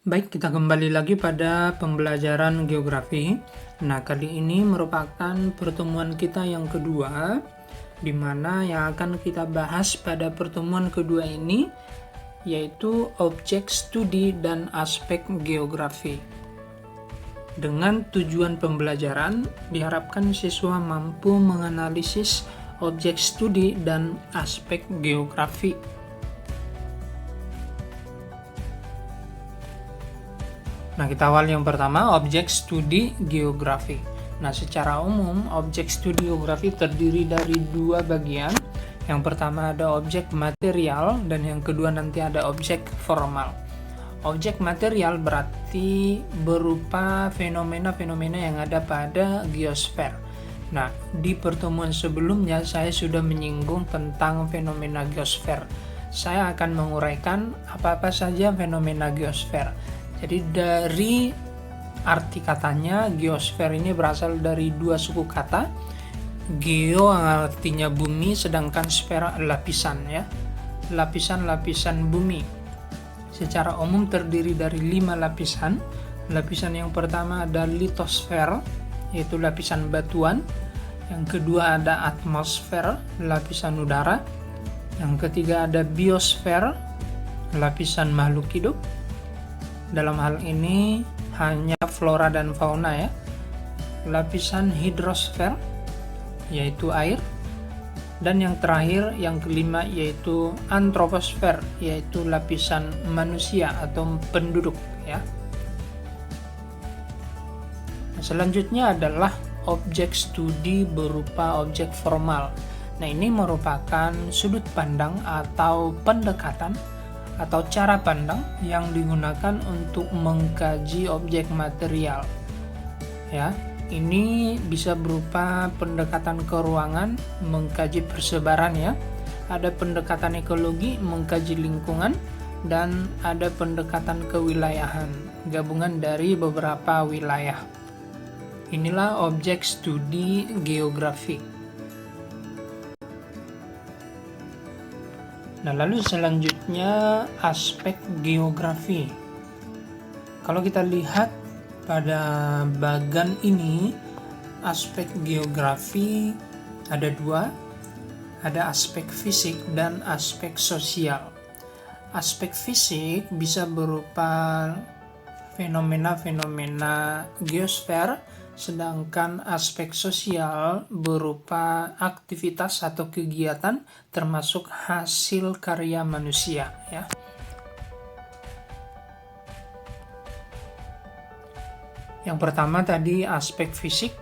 Baik, kita kembali lagi pada pembelajaran geografi. Nah, kali ini merupakan pertemuan kita yang kedua, di mana yang akan kita bahas pada pertemuan kedua ini yaitu objek studi dan aspek geografi. Dengan tujuan pembelajaran, diharapkan siswa mampu menganalisis objek studi dan aspek geografi. Nah, kita awal yang pertama, objek studi geografi. Nah, secara umum, objek studi geografi terdiri dari dua bagian. Yang pertama ada objek material, dan yang kedua nanti ada objek formal. Objek material berarti berupa fenomena-fenomena yang ada pada geosfer. Nah, di pertemuan sebelumnya saya sudah menyinggung tentang fenomena geosfer. Saya akan menguraikan apa-apa saja fenomena geosfer. Jadi dari arti katanya, geosfer ini berasal dari dua suku kata. Geo artinya bumi, sedangkan sfera lapisan ya. Lapisan-lapisan bumi. Secara umum terdiri dari 5 lapisan. Lapisan yang pertama ada litosfer, yaitu lapisan batuan. Yang kedua ada atmosfer, lapisan udara. Yang ketiga ada biosfer, lapisan makhluk hidup. Dalam hal ini hanya flora dan fauna ya. Lapisan hidrosfer, yaitu air. Dan yang terakhir, yang kelima, yaitu antroposfer, yaitu lapisan manusia atau penduduk ya. Selanjutnya adalah objek studi berupa objek formal. Nah, ini merupakan sudut pandang atau pendekatan atau cara pandang yang digunakan untuk mengkaji objek material ya. Ini bisa berupa pendekatan keruangan, mengkaji persebaran ya. Ada pendekatan ekologi, mengkaji lingkungan, dan ada pendekatan kewilayahan, gabungan dari beberapa wilayah. Inilah objek studi geografi. Nah, lalu selanjutnya aspek geografi. Kalau kita lihat pada bagan ini, aspek geografi ada dua, ada aspek fisik dan aspek sosial. Aspek fisik bisa berupa fenomena-fenomena geosfer, sedangkan aspek sosial berupa aktivitas atau kegiatan termasuk hasil karya manusia ya. Yang pertama tadi aspek fisik,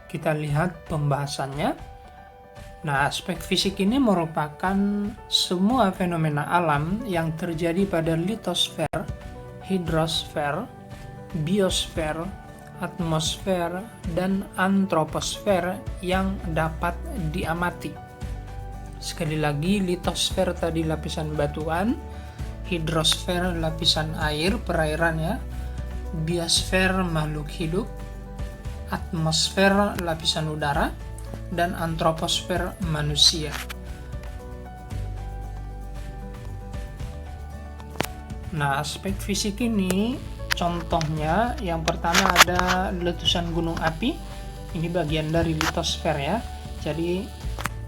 kita lihat pembahasannya. Nah, aspek fisik ini merupakan semua fenomena alam yang terjadi pada litosfer, hidrosfer, biosfer, atmosfer, dan antroposfer yang dapat diamati. Sekali lagi, litosfer tadi lapisan batuan, hidrosfer lapisan air, perairan ya, biosfer makhluk hidup, atmosfer lapisan udara, dan antroposfer manusia. Nah, aspek fisik ini contohnya yang pertama ada letusan gunung api. Ini bagian dari litosfer ya. Jadi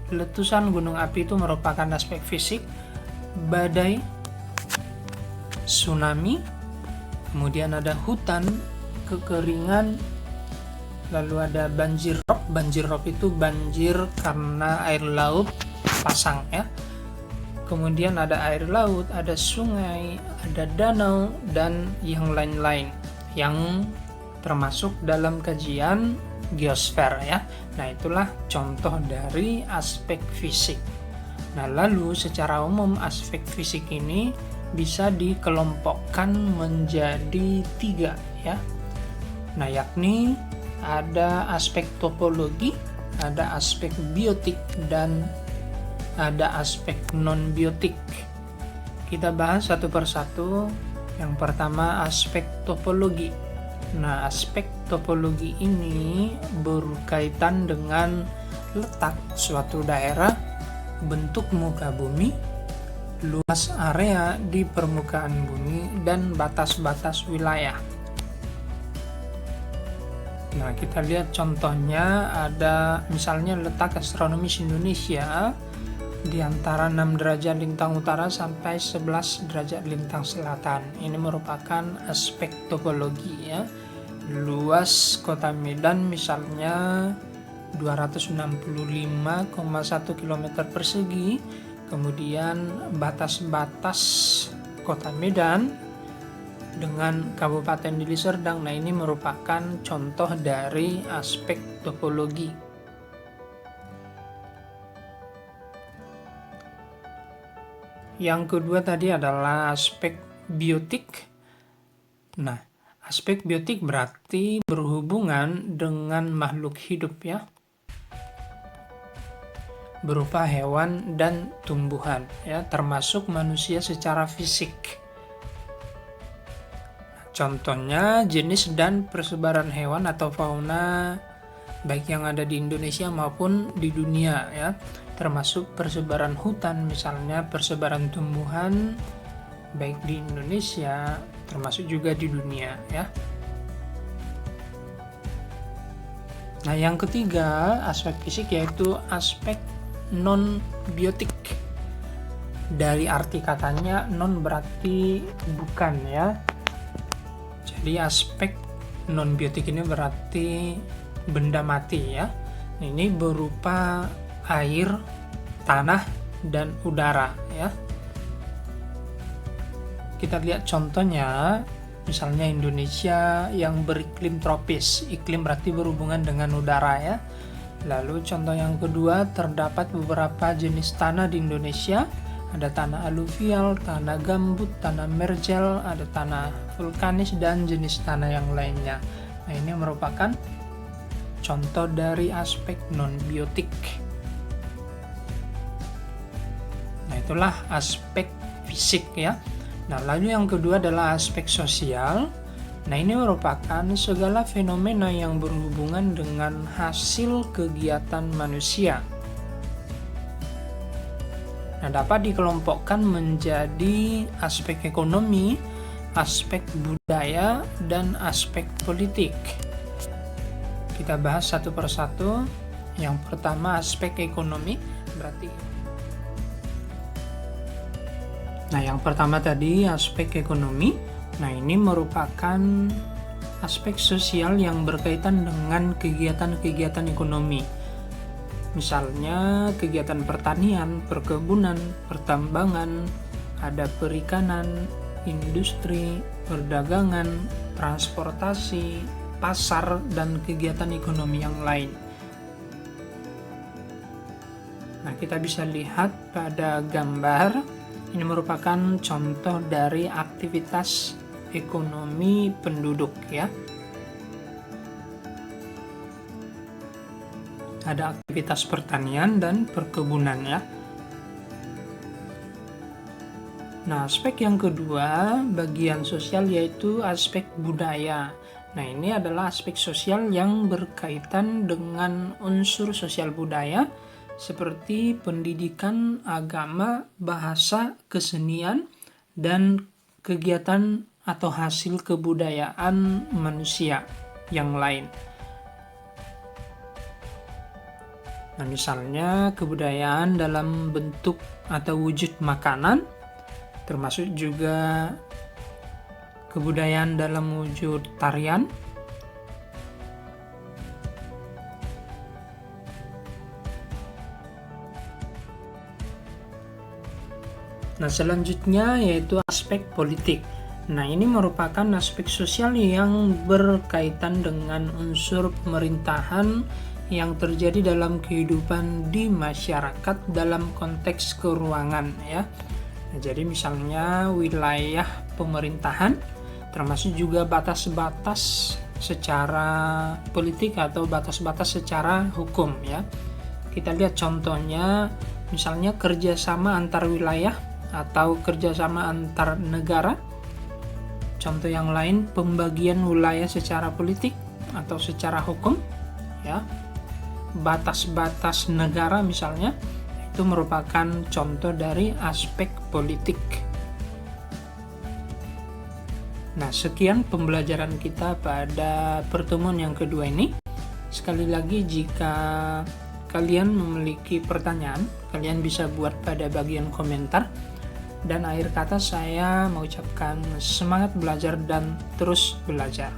letusan gunung api itu merupakan aspek fisik. Badai, tsunami, kemudian ada hutan, kekeringan, lalu ada banjir rob. Banjir rob itu banjir karena air laut pasang ya. Kemudian ada air laut, ada sungai, ada danau, dan yang lain-lain yang termasuk dalam kajian geosfer ya. Nah, itulah contoh dari aspek fisik. Nah, lalu secara umum aspek fisik ini bisa dikelompokkan menjadi 3 ya. Nah, yakni ada aspek topologi, ada aspek biotik, dan ada aspek non-biotik. Kita bahas satu persatu. Yang pertama aspek topologi. Nah, aspek topologi ini berkaitan dengan letak suatu daerah, bentuk muka bumi, luas area di permukaan bumi, dan batas-batas wilayah. Nah, kita lihat contohnya, ada misalnya letak astronomis Indonesia di antara 6 derajat lintang utara sampai 11 derajat lintang selatan. Ini merupakan aspek topologi ya. Luas kota Medan misalnya 265,1 km persegi. Kemudian batas-batas kota Medan dengan Kabupaten Deli Serdang. Nah, ini merupakan contoh dari aspek topologi. Yang kedua tadi adalah aspek biotik. Nah, aspek biotik berarti berhubungan dengan makhluk hidup ya, berupa hewan dan tumbuhan ya, termasuk manusia secara fisik. Contohnya jenis dan persebaran hewan atau fauna baik yang ada di Indonesia maupun di dunia ya, termasuk persebaran hutan, misalnya persebaran tumbuhan baik di Indonesia termasuk juga di dunia ya. Nah, yang ketiga aspek fisik yaitu aspek non-biotik. Dari arti katanya, non berarti bukan ya. Jadi aspek non-biotik ini berarti benda mati ya. Ini berupa air, tanah, dan udara ya. Kita lihat contohnya, misalnya Indonesia yang beriklim tropis. Iklim berarti berhubungan dengan udara ya. Lalu contoh yang kedua, terdapat beberapa jenis tanah di Indonesia. Ada tanah aluvial, tanah gambut, tanah mergel, ada tanah vulkanis, dan jenis tanah yang lainnya. Nah, ini merupakan contoh dari aspek non-biotik. Nah, itulah aspek fisik ya. Nah, lalu yang kedua adalah aspek sosial. Nah, ini merupakan segala fenomena yang berhubungan dengan hasil kegiatan manusia. Nah, dapat dikelompokkan menjadi aspek ekonomi, aspek budaya, dan aspek politik. Kita bahas satu persatu. Yang pertama aspek ekonomi, berarti yang pertama tadi aspek ekonomi. Nah, ini merupakan aspek sosial yang berkaitan dengan kegiatan-kegiatan ekonomi. Misalnya kegiatan pertanian, perkebunan, pertambangan, ada perikanan, industri, perdagangan, transportasi, pasar, dan kegiatan ekonomi yang lain. Nah, kita bisa lihat pada gambar. Ini merupakan contoh dari aktivitas ekonomi penduduk ya. Ada aktivitas pertanian dan perkebunan ya. Nah, aspek yang kedua, bagian sosial, yaitu aspek budaya. Nah, ini adalah aspek sosial yang berkaitan dengan unsur sosial budaya, seperti pendidikan, agama, bahasa, kesenian, dan kegiatan atau hasil kebudayaan manusia yang lain. Nah, misalnya kebudayaan dalam bentuk atau wujud makanan, termasuk juga kebudayaan dalam wujud tarian, Nah, selanjutnya yaitu aspek politik. Nah, ini merupakan aspek sosial yang berkaitan dengan unsur pemerintahan yang terjadi dalam kehidupan di masyarakat dalam konteks keuangan ya. Nah, jadi misalnya wilayah pemerintahan, termasuk juga batas-batas secara politik atau batas-batas secara hukum ya. Kita lihat contohnya, misalnya kerjasama antar wilayah atau kerjasama antar negara. Contoh yang lain, pembagian wilayah secara politik atau secara hukum ya. Batas-batas negara misalnya, itu merupakan contoh dari aspek politik. Nah, sekian pembelajaran kita pada pertemuan yang kedua ini. Sekali lagi, jika kalian memiliki pertanyaan, kalian bisa buat pada bagian komentar. Dan akhir kata saya mengucapkan semangat belajar dan terus belajar.